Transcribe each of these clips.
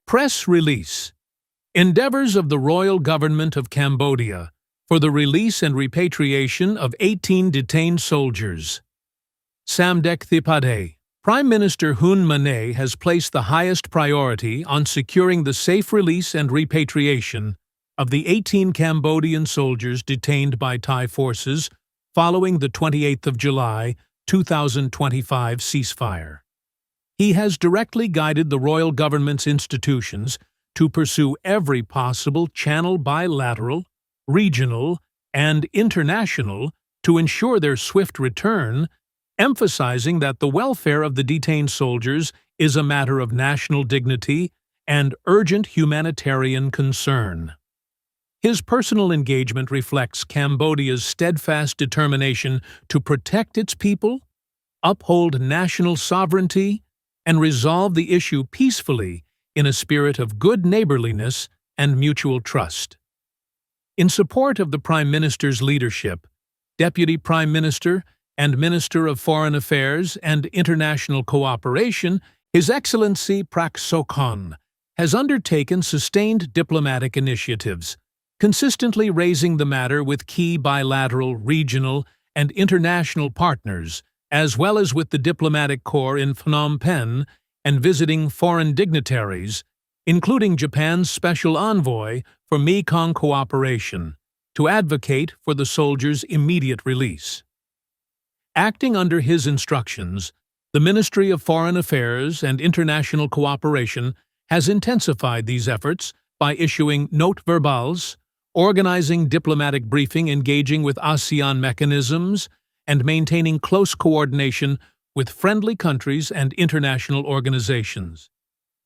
Press release. Endeavors of the royal government of Cambodia for the release and repatriation of 18 detained soldiers. Samdech Thipade. Prime Minister Hun Manet has placed the highest priority on securing the safe release and repatriation of the 18 Cambodian soldiers detained by Thai forces following the 28th of July 2025 ceasefire. He has directly guided the royal government's institutions to pursue every possible channel bilateral, regional, and international to ensure their swift return, emphasizing that the welfare of the detained soldiers is a matter of national dignity and urgent humanitarian concern. His personal engagement reflects Cambodia's steadfast determination to protect its people, uphold national sovereignty, and resolve the issue peacefully in a spirit of good neighborliness and mutual trust. In support of the Prime Minister's leadership, Deputy Prime Minister and Minister of Foreign Affairs and International Cooperation, His Excellency Prak Sokhon, has undertaken sustained diplomatic initiatives, consistently raising the matter with key bilateral, regional, and international partners, as well as with the diplomatic corps in Phnom Penh and visiting foreign dignitaries, including Japan's Special Envoy for Mekong Cooperation, to advocate for the soldiers' immediate release. Acting under his instructions, the Ministry of Foreign Affairs and International Cooperation has intensified these efforts by issuing note verbals, organizing diplomatic briefing engaging with ASEAN mechanisms, and maintaining close coordination with friendly countries and international organizations.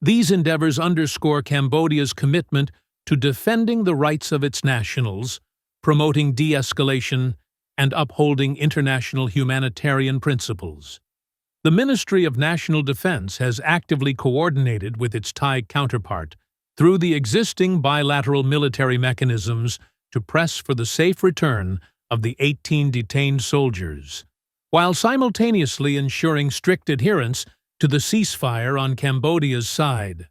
These endeavors underscore Cambodia's commitment to defending the rights of its nationals, promoting de-escalation, and upholding international humanitarian principles. The Ministry of National Defense has actively coordinated with its Thai counterpart through the existing bilateral military mechanisms to press for the safe return of the 18 detained soldiers, while simultaneously ensuring strict adherence to the ceasefire on Cambodia's side.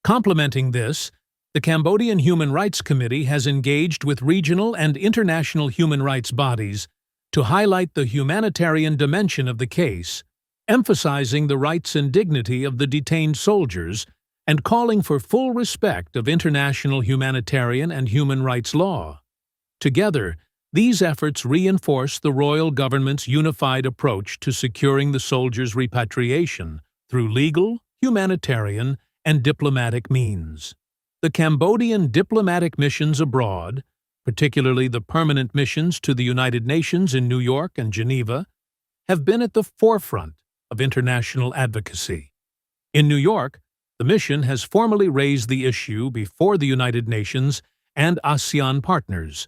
Complementing this, the Cambodian Human Rights Committee has engaged with regional and international human rights bodies to highlight the humanitarian dimension of the case, emphasizing the rights and dignity of the detained soldiers and calling for full respect of international humanitarian and human rights law. Together, these efforts reinforce the royal government's unified approach to securing the soldiers' repatriation through legal, humanitarian, and diplomatic means. The Cambodian diplomatic missions abroad, particularly the permanent missions to the United Nations in New York and Geneva, have been at the forefront of international advocacy. In New York, the mission has formally raised the issue before the United Nations and ASEAN partners,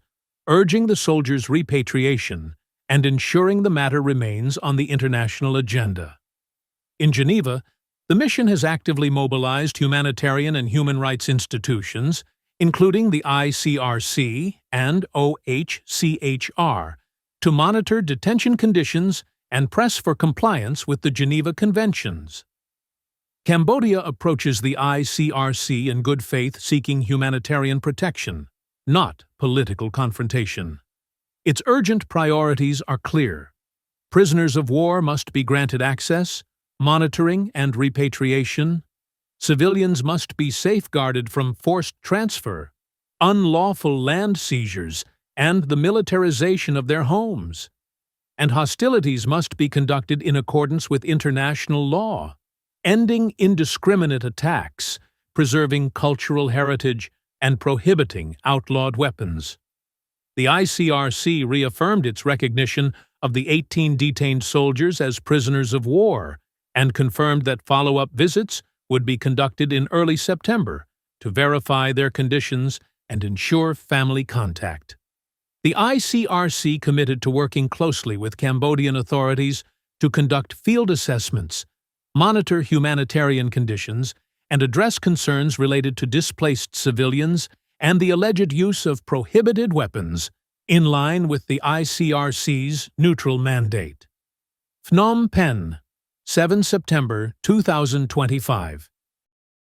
urging the soldiers' repatriation and ensuring the matter remains on the international agenda. In Geneva, the mission has actively mobilized humanitarian and human rights institutions, including the ICRC and OHCHR, to monitor detention conditions and press for compliance with the Geneva Conventions. Cambodia approaches the ICRC in good faith, seeking humanitarian protection, not political confrontation. Its urgent priorities are clear. Prisoners of war must be granted access, monitoring and repatriation. Civilians must be safeguarded from forced transfer, unlawful land seizures, and the militarization of their homes. And hostilities must be conducted in accordance with international law, ending indiscriminate attacks, preserving cultural heritage, and prohibiting outlawed weapons. The ICRC reaffirmed its recognition of the 18 detained soldiers as prisoners of war and confirmed that follow-up visits would be conducted in early September to verify their conditions and ensure family contact. The ICRC committed to working closely with Cambodian authorities to conduct field assessments, monitor humanitarian conditions, and address concerns related to displaced civilians and the alleged use of prohibited weapons, in line with the ICRC's neutral mandate. Phnom Penh, 7 September 2025.